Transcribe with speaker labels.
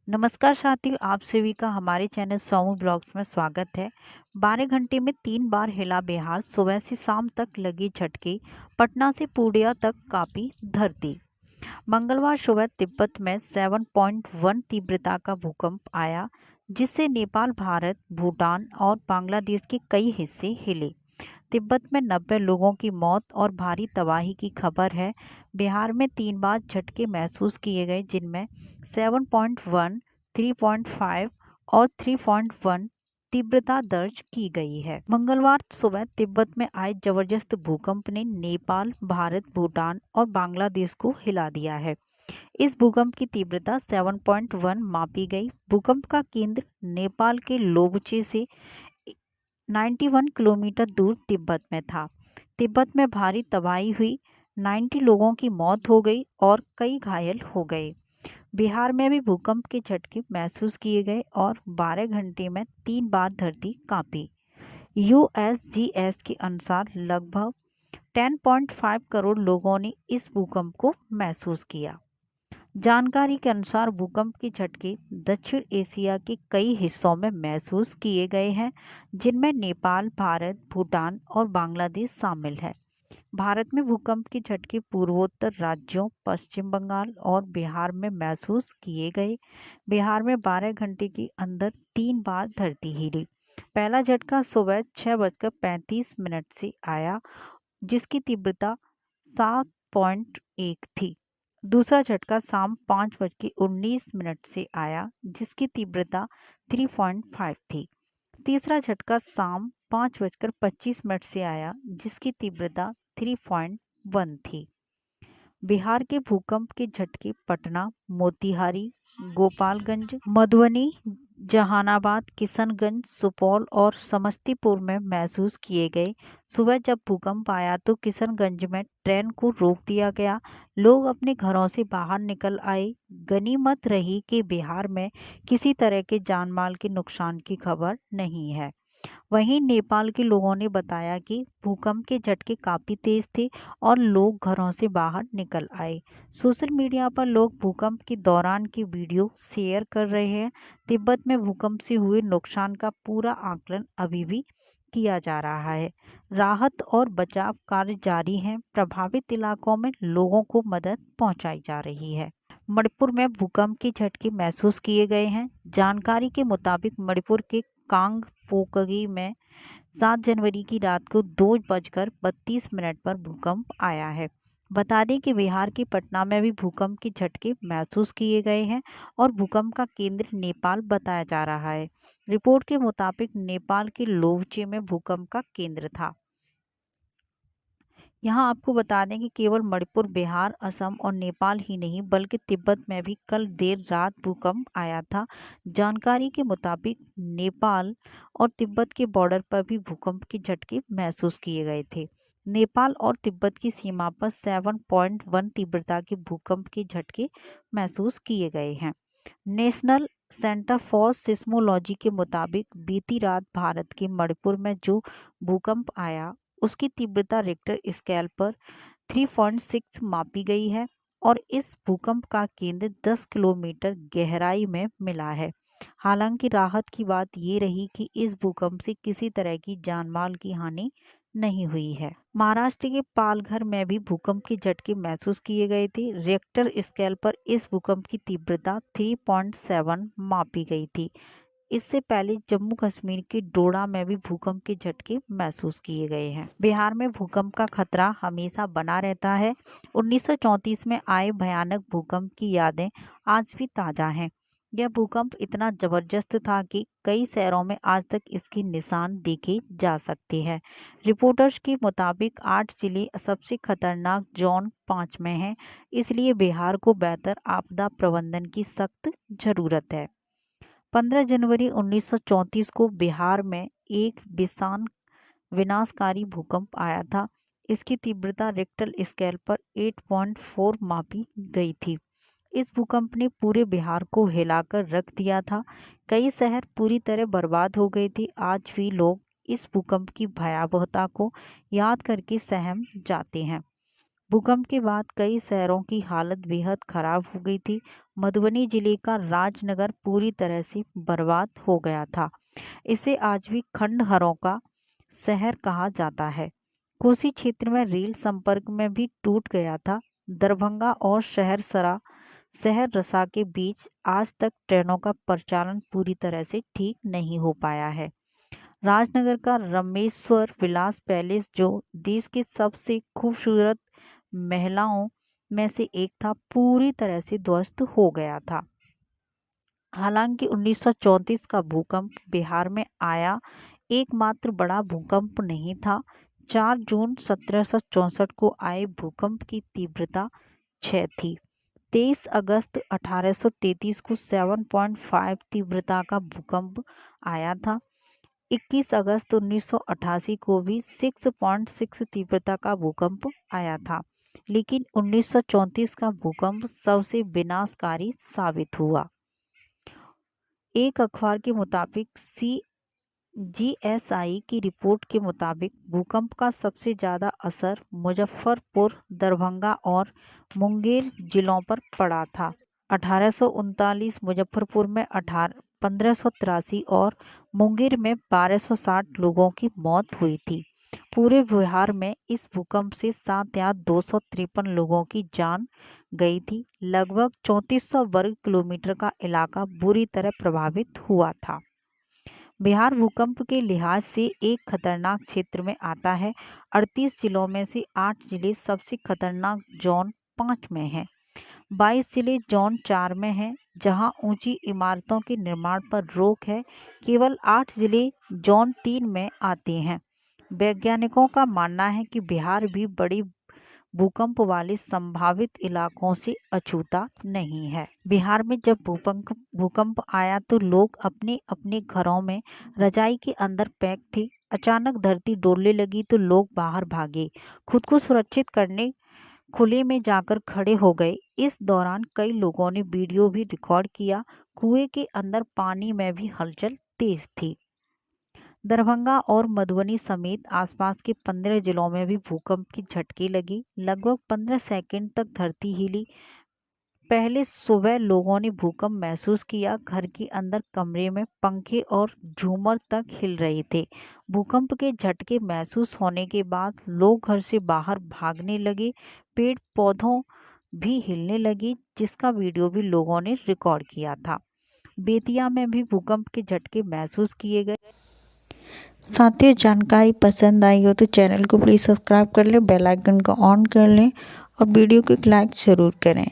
Speaker 1: नमस्कार साथियों, आप सभी का हमारे चैनल सोमू ब्लॉग्स में स्वागत है। 12 घंटे में 3 बार हिला बिहार, सुबह से शाम तक लगी झटके, पटना से पूर्णिया तक कांपी धरती। मंगलवार सुबह तिब्बत में 7.1 तीव्रता का भूकंप आया, जिससे नेपाल, भारत, भूटान और बांग्लादेश के कई हिस्से हिले। तिब्बत में 90 लोगों की मौत और भारी तबाही की खबर है। बिहार में 3 बार झटके महसूस किए गए, जिनमें 7.1, 3.5 और 3.1 तीव्रता दर्ज की गई है। मंगलवार सुबह तिब्बत में आए जबरदस्त भूकंप ने नेपाल, भारत, भूटान और बांग्लादेश को हिला दिया है। इस भूकंप की तीव्रता 7.1 मापी गई। भूकंप का केंद्र नेपाल के लोबचे से 91 किलोमीटर दूर तिब्बत में था। तिब्बत में भारी तबाही हुई, 90 लोगों की मौत हो गई और कई घायल हो गए। बिहार में भी भूकंप के झटके महसूस किए गए और 12 घंटे में 3 बार धरती कांपी। यूएसजीएस के अनुसार लगभग 10.5 करोड़ लोगों ने इस भूकंप को महसूस किया। जानकारी के अनुसार भूकंप के झटके दक्षिण एशिया के कई हिस्सों में महसूस किए गए हैं, जिनमें नेपाल, भारत, भूटान और बांग्लादेश शामिल है। भारत में भूकंप के झटके पूर्वोत्तर राज्यों पश्चिम बंगाल और बिहार में महसूस किए गए। बिहार में 12 घंटे के अंदर 3 बार धरती हिली। पहला झटका सुबह 6:35 से आया, जिसकी तीव्रता 7.1 थी। दूसरा झटका शाम 5:19 से आया, जिसकी तीव्रता 3.5 थी। तीसरा झटका शाम 5:25 से आया, जिसकी तीव्रता 3.1 थी। बिहार के भूकंप के झटके पटना, मोतिहारी, गोपालगंज, मधुबनी, जहानाबाद, किशनगंज, सुपौल और समस्तीपुर में महसूस किए गए। सुबह जब भूकंप आया तो किशनगंज में ट्रेन को रोक दिया गया। लोग अपने घरों से बाहर निकल आए। गनीमत रही कि बिहार में किसी तरह के जानमाल के नुकसान की खबर नहीं है। वहीं नेपाल के लोगों ने बताया कि भूकंप के झटके काफी तेज थे और लोग घरों से बाहर निकल आए। सोशल मीडिया पर लोग भूकंप के दौरान की वीडियो शेयर कर रहे हैं। तिब्बत में भूकंप से हुए नुकसान का पूरा आकलन अभी भी किया जा रहा है। राहत और बचाव कार्य जारी हैं। प्रभावित इलाकों में लोगों को मदद पहुंचाई जा रही है। मणिपुर में भूकंप के झटके महसूस किए गए हैं। जानकारी के मुताबिक मणिपुर के कांग पोकगी में 7 जनवरी की रात को 2:32 पर भूकंप आया है। बता दें कि बिहार के पटना में भी भूकंप के झटके महसूस किए गए हैं और भूकंप का केंद्र नेपाल बताया जा रहा है। रिपोर्ट के मुताबिक नेपाल के लोवचे में भूकंप का केंद्र था। यहाँ आपको बता दें कि केवल मणिपुर, बिहार, असम और नेपाल ही नहीं बल्कि तिब्बत में भी कल देर रात भूकंप आया था। जानकारी के मुताबिक नेपाल और तिब्बत के बॉर्डर पर भी भूकंप के झटके महसूस किए गए थे। नेपाल और तिब्बत की सीमा पर 7.1 तीव्रता के भूकंप के झटके महसूस किए गए हैं। नेशनल सेंटर फॉर सिस्मोलॉजी के मुताबिक बीती रात भारत के मणिपुर में जो भूकंप आया उसकी तीव्रता रिक्टर स्केल पर 3.6 मापी गई है और इस भूकंप का केंद्र 10 किलोमीटर गहराई में मिला है। हालांकि राहत की बात ये रही कि इस भूकंप से किसी तरह की जानमाल की हानि नहीं हुई है। महाराष्ट्र के पालघर में भी भूकंप के झटके महसूस किए गए थे। रिक्टर स्केल पर इस भूकंप की तीव्रता 3.7 मापी गई थी। इससे पहले जम्मू कश्मीर के डोडा में भी भूकंप के झटके महसूस किए गए हैं। बिहार में भूकंप का खतरा हमेशा बना रहता है। 1934 में आए भयानक भूकंप की यादें आज भी ताजा हैं। यह भूकंप इतना जबरदस्त था कि कई शहरों में आज तक इसके निशान देखे जा सकते हैं। रिपोर्टर्स के मुताबिक 8 जिले सबसे खतरनाक जोन 5 में हैं, इसलिए बिहार को बेहतर आपदा प्रबंधन की सख्त जरूरत है। 15 जनवरी 1934 को बिहार में एक भीषण विनाशकारी भूकंप आया था। इसकी तीव्रता रिक्टर स्केल पर 8.4 मापी गई थी। इस भूकंप ने पूरे बिहार को हिलाकर रख दिया था। कई शहर पूरी तरह बर्बाद हो गए थे। आज भी लोग इस भूकंप की भयावहता को याद करके सहम जाते हैं। भूकंप के बाद कई शहरों की हालत बेहद खराब हो गई थी। मधुबनी जिले का राजनगर पूरी तरह से बर्बाद हो गया था। इसे आज भी खंडहरों का शहर कहा जाता है। कोसी क्षेत्र में रेल संपर्क में भी टूट गया था। दरभंगा और शहर रसा के बीच आज तक ट्रेनों का परिचालन पूरी तरह से ठीक नहीं हो पाया है। राजनगर का रमेश्वर विलास पैलेस, जो देश के सबसे खूबसूरत महलों में से एक था, पूरी तरह से ध्वस्त हो गया था। हालांकि 1934 का भूकंप बिहार में आया एकमात्र बड़ा भूकंप नहीं था। 4 जून 1764 को आए भूकंप की तीव्रता 6 थी। 23 अगस्त 1833 को 7.5 तीव्रता का भूकंप आया था। 21 अगस्त 1988 को भी 6.6 तीव्रता का भूकंप आया था, लेकिन 1934 का भूकंप सबसे विनाशकारी साबित हुआ। एक अखबार के मुताबिक GSI की रिपोर्ट के मुताबिक भूकंप का सबसे ज़्यादा असर मुजफ्फरपुर, दरभंगा और मुंगेर जिलों पर पड़ा था। 1839 मुजफ्फरपुर में 1583 और मुंगेर में 1260 लोगों की मौत हुई थी। पूरे बिहार में इस भूकंप से 7,253 लोगों की जान गई थी। लगभग 3400 वर्ग किलोमीटर का इलाका बुरी तरह प्रभावित हुआ था। बिहार भूकंप के लिहाज से एक खतरनाक क्षेत्र में आता है। 38 जिलों में से 8 जिले सबसे खतरनाक जोन 5 में हैं। 22 जिले जोन 4 में हैं, जहां ऊंची इमारतों के निर्माण पर रोक है। केवल 8 जिले जोन 3 में आते हैं। वैज्ञानिकों का मानना है कि बिहार भी बड़ी भूकंप वाले संभावित इलाकों से अछूता नहीं है। बिहार में जब भूकंप आया तो लोग अपने अपने घरों में रजाई के अंदर पैक थे। अचानक धरती डोलने लगी तो लोग बाहर भागे, खुद को सुरक्षित करने खुले में जाकर खड़े हो गए। इस दौरान कई लोगों ने वीडियो भी रिकॉर्ड किया। कुएं के अंदर पानी में भी हलचल तेज थी। दरभंगा और मधुबनी समेत आसपास के 15 जिलों में भी भूकंप की झटके लगी। लगभग 15 सेकंड तक धरती हिली। पहले सुबह लोगों ने भूकंप महसूस किया। घर के अंदर कमरे में पंखे और झूमर तक हिल रहे थे। भूकंप के झटके महसूस होने के बाद लोग घर से बाहर भागने लगे। पेड़ पौधों भी हिलने लगी, जिसका वीडियो भी लोगों ने रिकॉर्ड किया था। बेतिया में भी भूकंप के झटके महसूस किए गए। साथियों, जानकारी पसंद आई हो तो चैनल को प्लीज़ सब्सक्राइब कर लें, बेल आइकन को ऑन कर लें और वीडियो को एक लाइक ज़रूर करें।